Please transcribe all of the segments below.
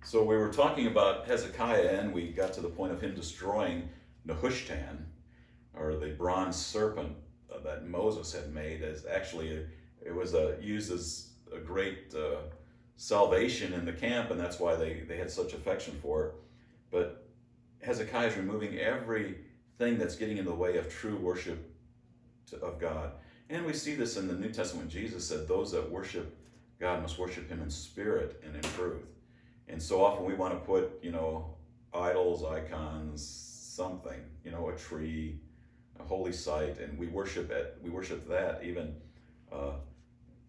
So we were talking about Hezekiah, and we got to the point of him destroying Nehushtan, or the bronze serpent that Moses had made. As actually, it was used as a great salvation in the camp, and that's why they had such affection for it. But Hezekiah is removing everything that's getting in the way of true worship of God. And we see this in the New Testament. Jesus said, "Those that worship God must worship Him in spirit and in truth." And so often we want to put, idols, icons, something, a tree, a holy site, and we worship it. We worship that. Even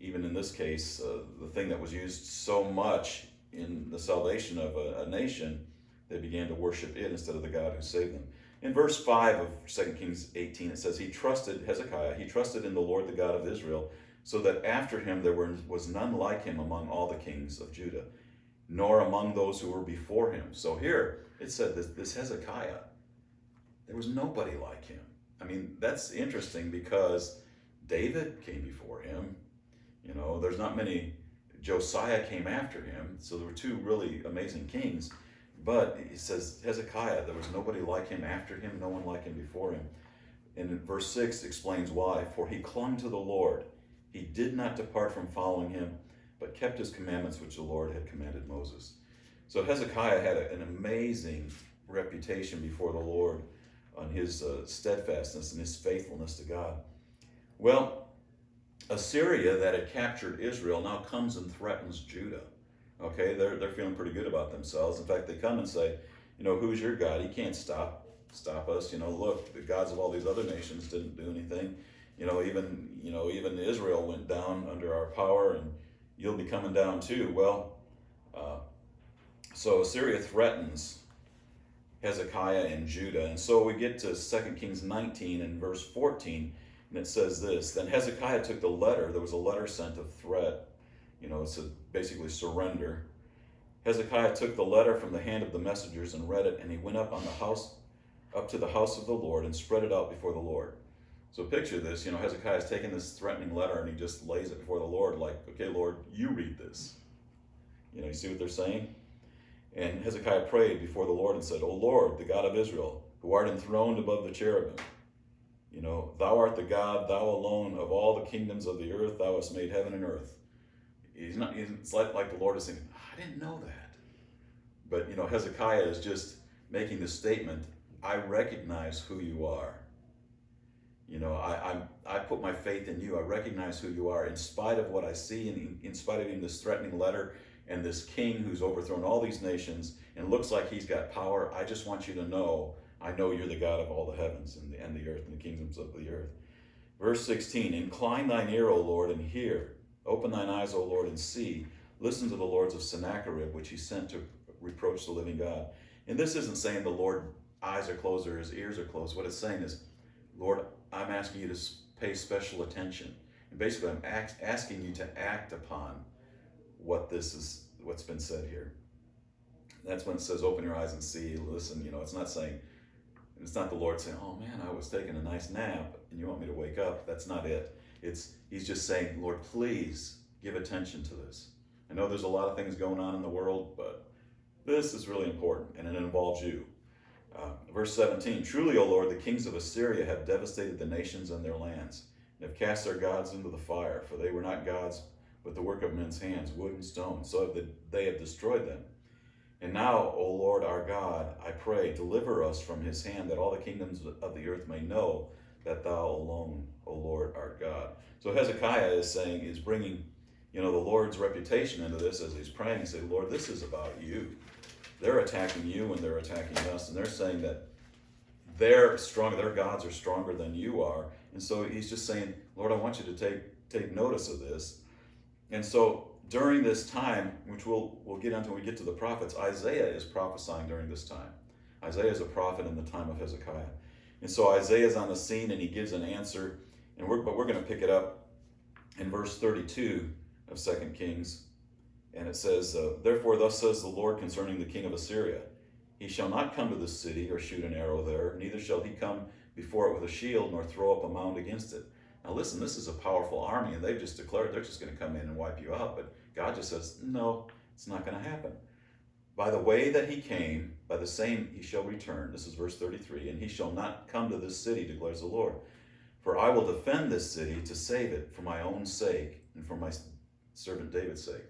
in this case, the thing that was used so much in the salvation of a nation, they began to worship it instead of the God who saved them. In verse 5 of 2 Kings 18, it says, Hezekiah, he trusted in the Lord, the God of Israel, so that after him there was none like him among all the kings of Judah, nor among those who were before him. So here it said this Hezekiah, there was nobody like him. I mean, that's interesting because David came before him. There's not many. Josiah came after him. So there were two really amazing kings. But he says, Hezekiah, there was nobody like him after him, no one like him before him. And in verse 6 explains why. For he clung to the Lord. He did not depart from following him, but kept his commandments which the Lord had commanded Moses. So Hezekiah had an amazing reputation before the Lord on his steadfastness and his faithfulness to God. Well, Assyria that had captured Israel now comes and threatens Judah. Okay, they're feeling pretty good about themselves. In fact, they come and say, who's your God? He can't stop us. Look, the gods of all these other nations didn't do anything. Even Israel went down under our power, and you'll be coming down too. Well, so Assyria threatens Hezekiah and Judah. And so we get to 2 Kings 19 and verse 14, and it says this, Then Hezekiah took the letter. There was a letter sent of threat. It's basically surrender. Hezekiah took the letter from the hand of the messengers and read it, and he went up to the house of the Lord and spread it out before the Lord. So picture this, Hezekiah's taking this threatening letter and he just lays it before the Lord like, okay, Lord, you read this. You see what they're saying? And Hezekiah prayed before the Lord and said, O Lord, the God of Israel, who art enthroned above the cherubim, thou art the God, thou alone of all the kingdoms of the earth, thou hast made heaven and earth. It's like the Lord is saying, I didn't know that. But, Hezekiah is just making the statement, I recognize who you are. I put my faith in you. I recognize who you are in spite of what I see, and in spite of even this threatening letter and this king who's overthrown all these nations and looks like he's got power. I just want you to know, I know you're the God of all the heavens and the earth and the kingdoms of the earth. Verse 16, Incline thine ear, O Lord, and hear. Open thine eyes, O Lord, and see. Listen to the lords of Sennacherib, which he sent to reproach the living God. And this isn't saying the Lord's eyes are closed or his ears are closed. What it's saying is, Lord, I'm asking you to pay special attention. And basically, I'm asking you to act upon what's been said here. That's when it says, open your eyes and see, listen. It's not the Lord saying, oh man, I was taking a nice nap and you want me to wake up. That's not it. He's just saying, Lord, please give attention to this. I know there's a lot of things going on in the world, but this is really important, and it involves you. Verse 17, Truly, O Lord, the kings of Assyria have devastated the nations and their lands, and have cast their gods into the fire, for they were not gods, but the work of men's hands, wood and stone, so they have destroyed them. And now, O Lord our God, I pray, deliver us from his hand, that all the kingdoms of the earth may know that thou alone, O Lord, art God. So Hezekiah is bringing, the Lord's reputation into this as he's praying. He said, Lord, this is about you. They're attacking you and they're attacking us, and they're saying that they're strong, their gods are stronger than you are. And so he's just saying, Lord, I want you to take notice of this. And so during this time, which we'll get into when we get to the prophets, Isaiah is prophesying during this time. Isaiah is a prophet in the time of Hezekiah. And so Isaiah is on the scene and he gives an answer. But we're going to pick it up in verse 32 of 2 Kings. And it says, Therefore thus says the Lord concerning the king of Assyria, He shall not come to this city or shoot an arrow there, neither shall he come before it with a shield, nor throw up a mound against it. Now listen, this is a powerful army, and they've just declared they're just going to come in and wipe you out. But God just says, no, it's not going to happen. By the way that he came, by the same he shall return. This is verse 33. And he shall not come to this city, declares the Lord. For I will defend this city to save it for my own sake and for my servant David's sake.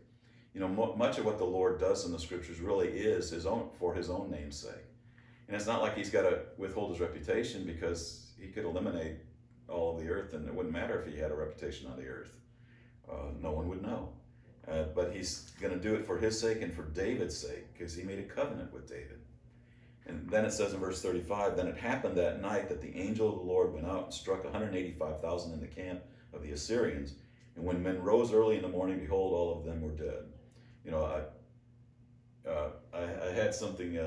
You know, much of what the Lord does in the scriptures really is for his own name's sake. And it's not like he's got to withhold his reputation, because he could eliminate all of the earth and it wouldn't matter if he had a reputation on the earth. No one would know. But he's going to do it for his sake and for David's sake, because he made a covenant with David. And then it says in verse 35, then it happened that night that the angel of the Lord went out and struck 185,000 in the camp of the Assyrians. And when men rose early in the morning, behold, all of them were dead. You know, I had something,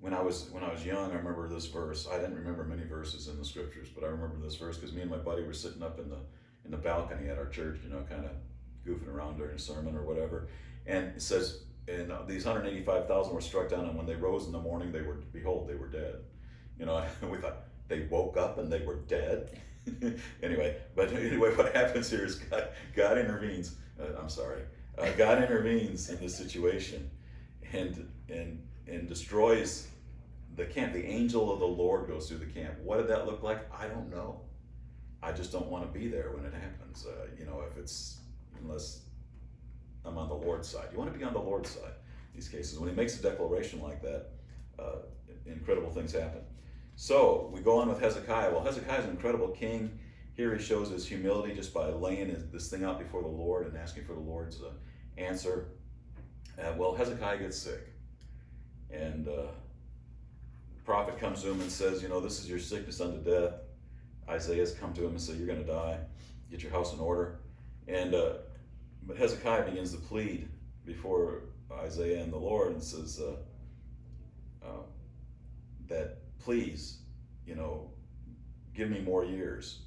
when I was young, I remember this verse. I didn't remember many verses in the scriptures, but I remember this verse because me and my buddy were sitting up in the balcony at our church, you know, kind of goofing around during a sermon or whatever. And it says, and these 185,000 were struck down, and when they rose in the morning, they were dead. You know, we thought they woke up and they were dead. Anyway, what happens here is God intervenes. God intervenes in this situation, and destroys the camp. The angel of the Lord goes through the camp. What did that look like? I don't know. I just don't want to be there when it happens. You know, unless I'm on the Lord's side. You want to be on the Lord's side in these cases. When he makes a declaration like that, incredible things happen. So we go on with Hezekiah. Well, Hezekiah's an incredible king. Here he shows his humility just by laying this thing out before the Lord and asking for the Lord's answer. Well, Hezekiah gets sick. And the prophet comes to him and says, you know, this is your sickness unto death. Isaiah's come to him and said, you're going to die. Get your house in order. And but Hezekiah begins to plead before Isaiah and the Lord and says that, please, you know, give me more years.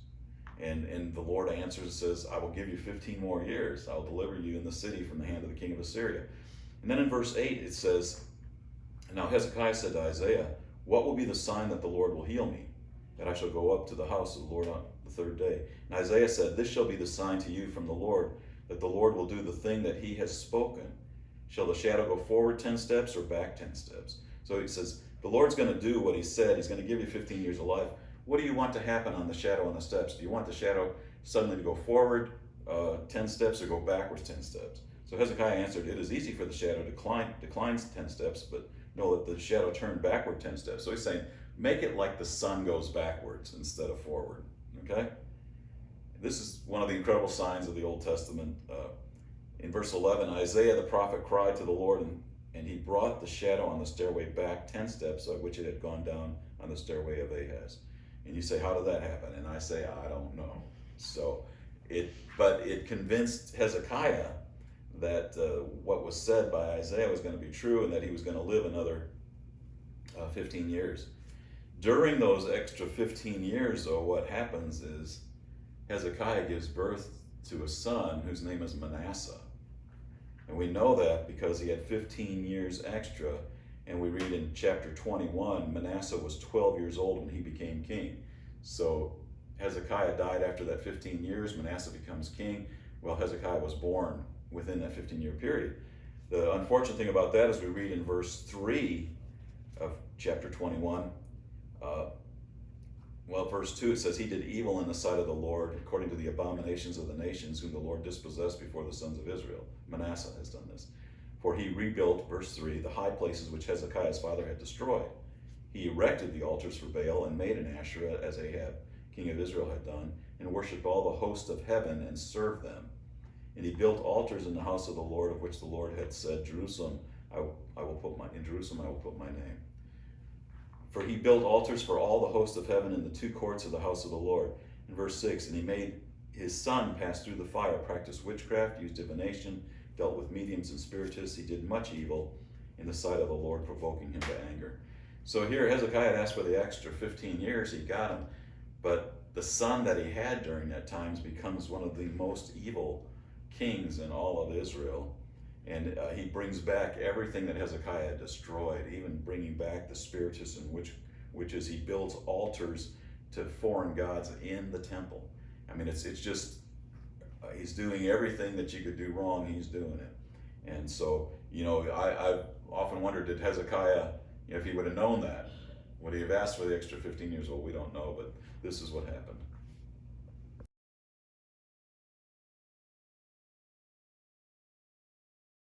And the Lord answers and says, I will give you 15 more years. I will deliver you in the city from the hand of the king of Assyria. And then in verse 8 it says, now Hezekiah said to Isaiah, what will be the sign that the Lord will heal me, that I shall go up to the house of the Lord on the third day? And Isaiah said, this shall be the sign to you from the Lord, that the Lord will do the thing that he has spoken. Shall the shadow go forward 10 steps or back 10 steps? So he says, the Lord's going to do what he said. He's going to give you 15 years of life. What do you want to happen on the shadow and the steps? Do you want the shadow suddenly to go forward 10 steps or go backwards 10 steps? So Hezekiah answered, it is easy for the shadow to decline 10 steps, but no, let the shadow turn backward 10 steps. So he's saying, make it like the sun goes backwards instead of forward. Okay? This is one of the incredible signs of the Old Testament. In verse 11, Isaiah the prophet cried to the Lord, and he brought the shadow on the stairway back 10 steps, of which it had gone down on the stairway of Ahaz. And you say, how did that happen? And I say, I don't know. But it convinced Hezekiah that what was said by Isaiah was going to be true, and that he was going to live another 15 years. During those extra 15 years, though, what happens is Hezekiah gives birth to a son whose name is Manasseh. And we know that because he had 15 years extra. And we read in chapter 21, Manasseh was 12 years old when he became king. So Hezekiah died after that 15 years. Manasseh becomes king. Well, Hezekiah was born within that 15-year period. The unfortunate thing about that is we read in verse 3 of chapter 21, verse 2, it says, he did evil in the sight of the Lord, according to the abominations of the nations, whom the Lord dispossessed before the sons of Israel. Manasseh has done this. For he rebuilt, verse 3, the high places which Hezekiah's father had destroyed. He erected the altars for Baal and made an Asherah, as Ahab, king of Israel, had done, and worshipped all the host of heaven and served them. And he built altars in the house of the Lord, of which the Lord had said, in Jerusalem I will put my name. For he built altars for all the host of heaven in the two courts of the house of the Lord. In verse 6, and he made his son pass through the fire, practiced witchcraft, used divination, dealt with mediums and spiritists. He did much evil in the sight of the Lord, provoking him to anger. So here Hezekiah had asked for the extra 15 years. He got him. But the son that he had during that time becomes one of the most evil kings in all of Israel. And he brings back everything that Hezekiah had destroyed, even bringing back the spiritists and witches. He builds altars to foreign gods in the temple. I mean, it's just, he's doing everything that you could do wrong, he's doing it. And so I've often wondered, did Hezekiah, if he would have known that, would he have asked for the extra 15 years? Well, we don't know, but this is what happened.